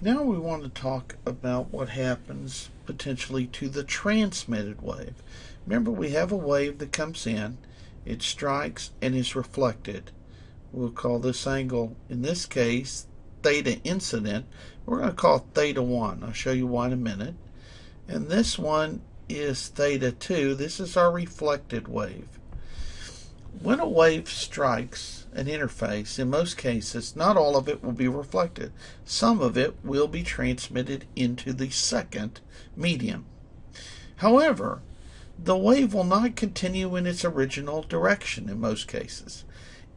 Now we want to talk about what happens potentially to the transmitted wave. Remember, we have a wave that comes in, it strikes and is reflected. We'll call this angle, in this case, theta incident. We're going to call it theta 1. I'll show you why in a minute. And this one is theta 2. This is our reflected wave. When a wave strikes an interface, in most cases, not all of it will be reflected. Some of it will be transmitted into the second medium. However, the wave will not continue in its original direction in most cases.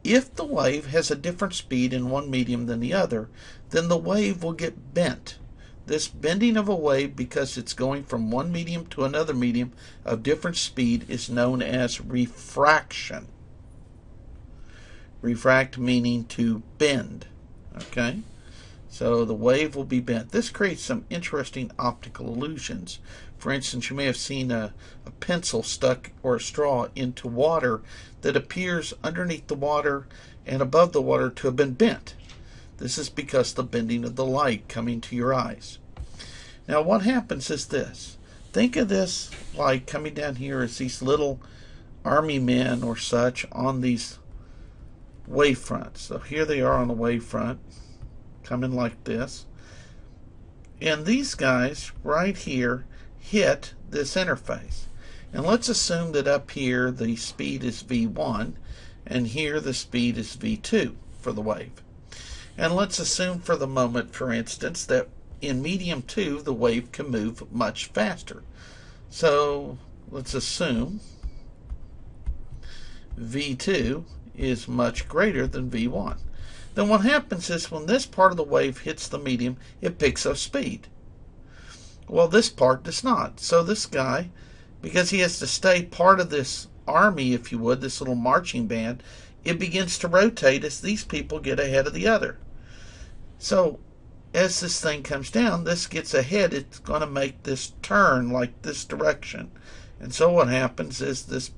If the wave has a different speed in one medium than the other, then the wave will get bent. This bending of a wave, because it's going from one medium to another medium of different speed, is known as refraction. Refract meaning to bend. Okay? So the wave will be bent. This creates some interesting optical illusions. For instance, you may have seen a pencil stuck or a straw into water that appears underneath the water and above the water to have been bent. This is because of the bending of the light coming to your eyes. Now what happens is this. Think of this light coming down here as these little army men or such on these wavefronts. So here they are on the wavefront, coming like this. And these guys right here hit this interface. And let's assume that up here the speed is v1 and here the speed is v2 for the wave. And let's assume for the moment, for instance, that in medium 2 the wave can move much faster. So let's assume v2 is much greater than v1. Then what happens is when this part of the wave hits the medium, it picks up speed. Well, this part does not. So this guy, because he has to stay part of this army, if you would, this little marching band, it begins to rotate as these people get ahead of the other. So as this thing comes down, this gets ahead, it's going to make this turn like this direction. And so what happens is this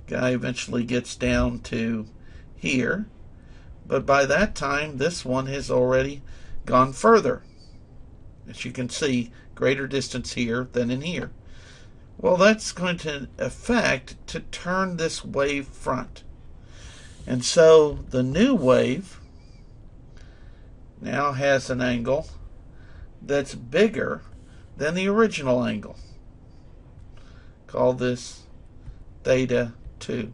guy eventually gets down to here, but by that time this one has already gone further. As you can see, greater distance here than in here. Well, that's going to affect to turn this wave front. And so the new wave now has an angle that's bigger than the original angle. Call this theta 2.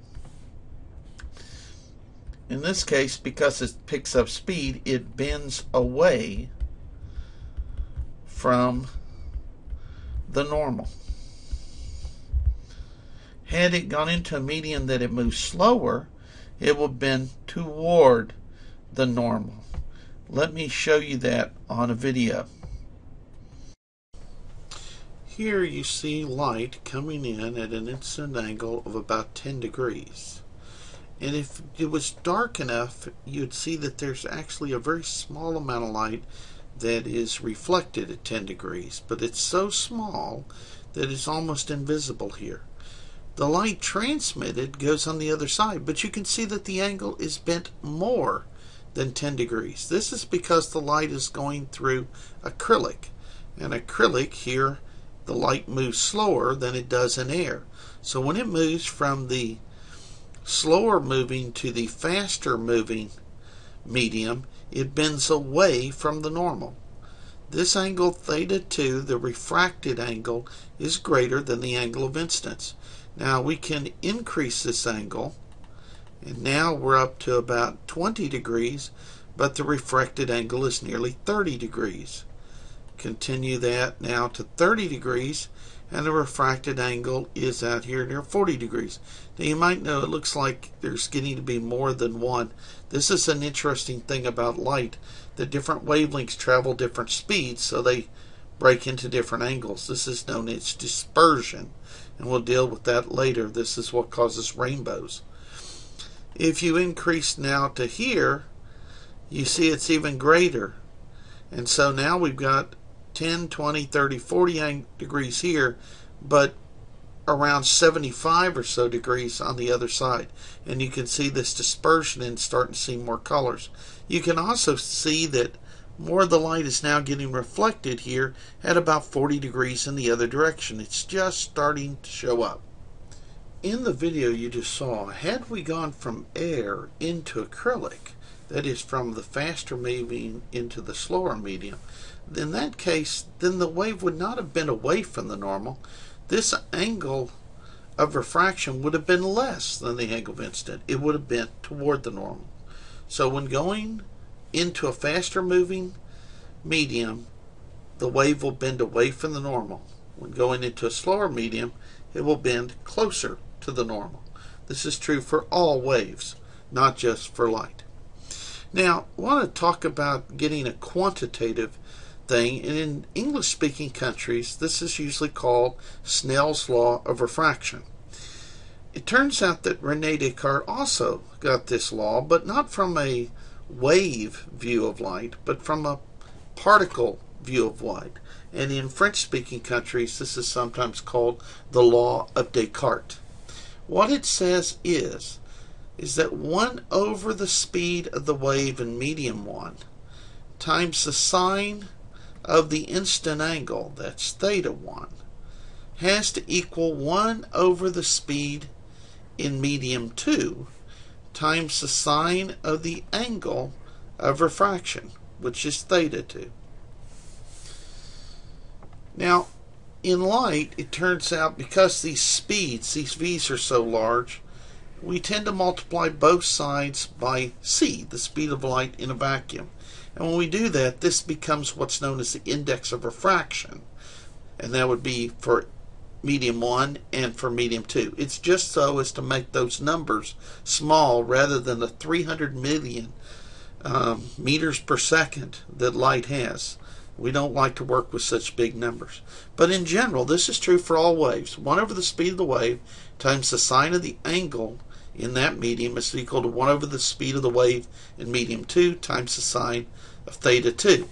In this case, because it picks up speed, it bends away from the normal. Had it gone into a medium that it moves slower, it will bend toward the normal. Let me show you that on a video. Here you see light coming in at an incident angle of about 10 degrees. And if it was dark enough, you'd see that there's actually a very small amount of light that is reflected at 10 degrees. But it's so small that it's almost invisible here. The light transmitted goes on the other side, but you can see that the angle is bent more than 10 degrees. This is because the light is going through acrylic. And acrylic here, the light moves slower than it does in air. So when it moves from the slower moving to the faster moving medium, it bends away from the normal. This angle theta 2, the refracted angle, is greater than the angle of incidence. Now we can increase this angle, and now we're up to about 20 degrees, but the refracted angle is nearly 30 degrees. Continue that now to 30 degrees, and the refracted angle is out here near 40 degrees. Now you might know it looks like there's getting to be more than one. This is an interesting thing about light. The different wavelengths travel different speeds, so they break into different angles. This is known as dispersion, and we'll deal with that later. This is what causes rainbows. If you increase now to here, you see it's even greater. And so now we've got 10, 20, 30, 40 degrees here, but around 75 or so degrees on the other side. And you can see this dispersion and starting to see more colors. You can also see that more of the light is now getting reflected here at about 40 degrees in the other direction. It's just starting to show up. In the video you just saw, had we gone from air into acrylic, that is from the faster medium into the slower medium, in that case, then the wave would not have been away from the normal. This angle of refraction would have been less than the angle of incidence. It would have been toward the normal. So when going into a faster moving medium, the wave will bend away from the normal. When going into a slower medium, it will bend closer to the normal. This is true for all waves, not just for light. Now, I want to talk about getting a quantitative thing, and in English-speaking countries, this is usually called Snell's law of refraction. It turns out that René Descartes also got this law, but not from a wave view of light, but from a particle view of light. And in French-speaking countries, this is sometimes called the law of Descartes. What it says is that 1 over the speed of the wave in medium 1 times the sine of the instant angle, that's theta 1, has to equal 1 over the speed in medium 2 times the sine of the angle of refraction, which is theta 2. Now, in light, it turns out because these speeds, these v's are so large, we tend to multiply both sides by c, the speed of light in a vacuum. And when we do that, this becomes what's known as the index of refraction. And that would be for medium 1 and for medium 2. It's just so as to make those numbers small rather than the 300 million meters per second that light has. We don't like to work with such big numbers. But in general, this is true for all waves. 1 over the speed of the wave times the sine of the angle in that medium is equal to 1 over the speed of the wave in medium 2 times the sine of theta 2.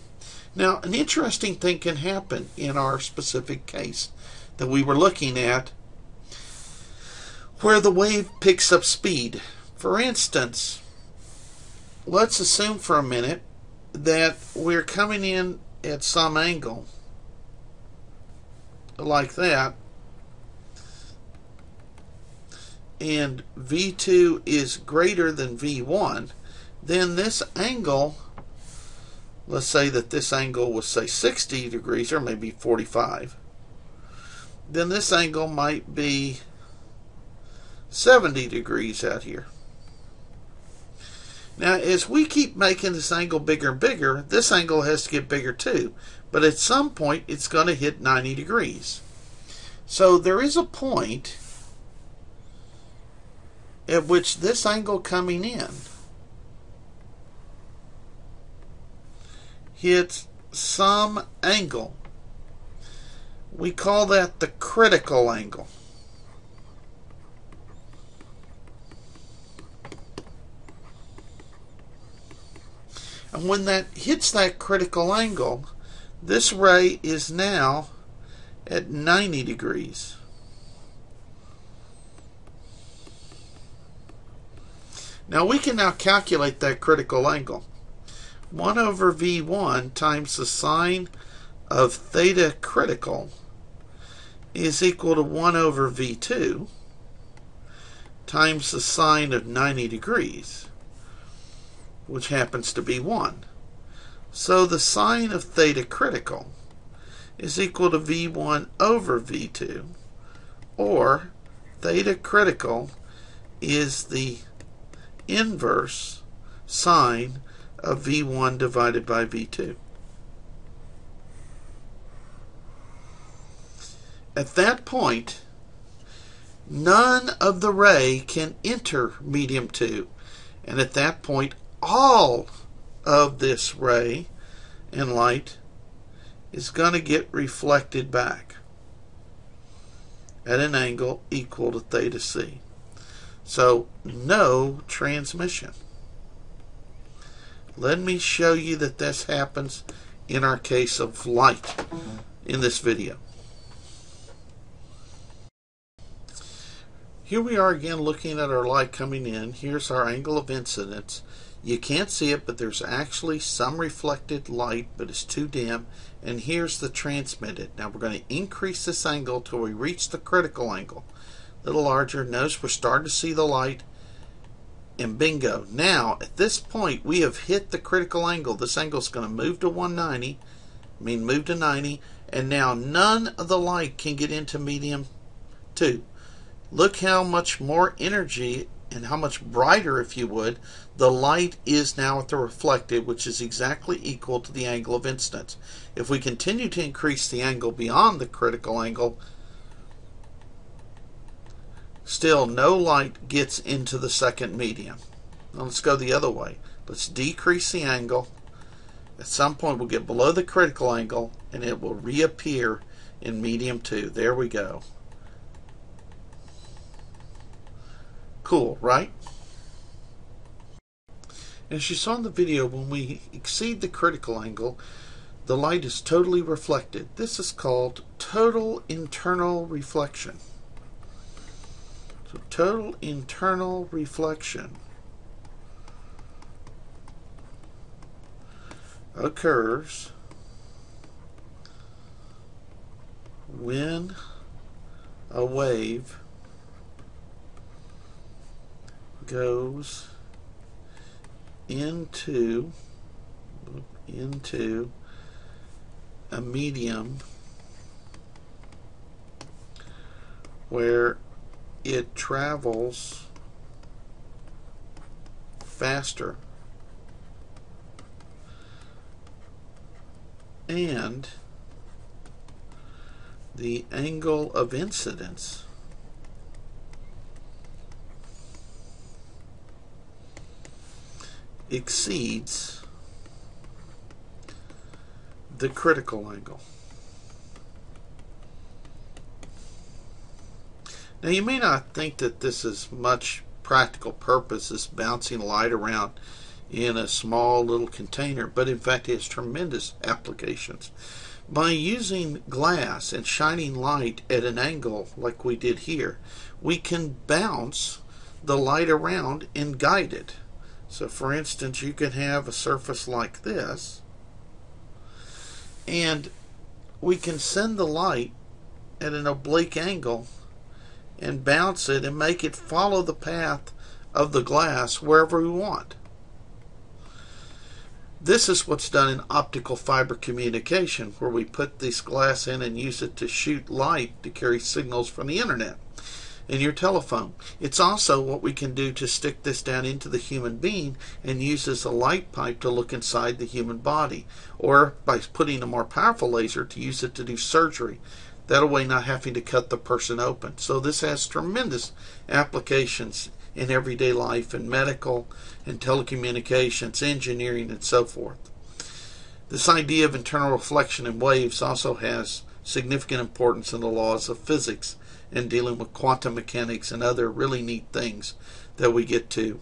Now, an interesting thing can happen in our specific case that we were looking at where the wave picks up speed. For instance, let's assume for a minute that we're coming in at some angle like that, and V2 is greater than V1, then this angle, let's say that this angle was, say, 60 degrees or maybe 45, then this angle might be 70 degrees out here. Now, as we keep making this angle bigger and bigger, this angle has to get bigger too. But at some point, it's going to hit 90 degrees. So there is a point at which this angle coming in hits some angle. We call that the critical angle. And when that hits that critical angle, this ray is now at 90 degrees. Now we can now calculate that critical angle. 1 over V1 times the sine of theta critical is equal to 1 over V2 times the sine of 90 degrees, which happens to be 1. So the sine of theta critical is equal to V1 over V2, or theta critical is the inverse sine of V1 divided by V2. At that point, none of the ray can enter medium 2, and at that point all of this ray and light is going to get reflected back at an angle equal to theta c. So no transmission. Let me show you that this happens in our case of light in this video. Here we are again looking at our light coming in. Here's our angle of incidence. You can't see it, but there's actually some reflected light, but it's too dim. And here's the transmitted. Now we're going to increase this angle till we reach the critical angle. A little larger. Notice we're starting to see the light. And bingo. Now, at this point, we have hit the critical angle. This angle is going to move to 190. Move to 90. And now none of the light can get into medium 2. Look how much more energy and how much brighter, if you would, the light is now at the reflected, which is exactly equal to the angle of incidence. If we continue to increase the angle beyond the critical angle, still no light gets into the second medium. Now let's go the other way. Let's decrease the angle. At some point we'll get below the critical angle and it will reappear in medium 2. There we go. Cool, right? As you saw in the video, when we exceed the critical angle, the light is totally reflected. This is called total internal reflection. So total internal reflection occurs when a wave goes into a medium where it travels faster and the angle of incidence exceeds the critical angle. Now you may not think that this is much practical purpose, this bouncing light around in a small little container, but in fact it has tremendous applications. By using glass and shining light at an angle like we did here, we can bounce the light around and guide it. So for instance, you could have a surface like this, and we can send the light at an oblique angle and bounce it and make it follow the path of the glass wherever we want. This is what's done in optical fiber communication, where we put this glass in and use it to shoot light to carry signals from the internet in your telephone. It's also what we can do to stick this down into the human being and use as a light pipe to look inside the human body, or by putting a more powerful laser to use it to do surgery. That way not having to cut the person open. So this has tremendous applications in everyday life, in medical and telecommunications, engineering, and so forth. This idea of internal reflection in waves also has significant importance in the laws of physics and dealing with quantum mechanics and other really neat things that we get to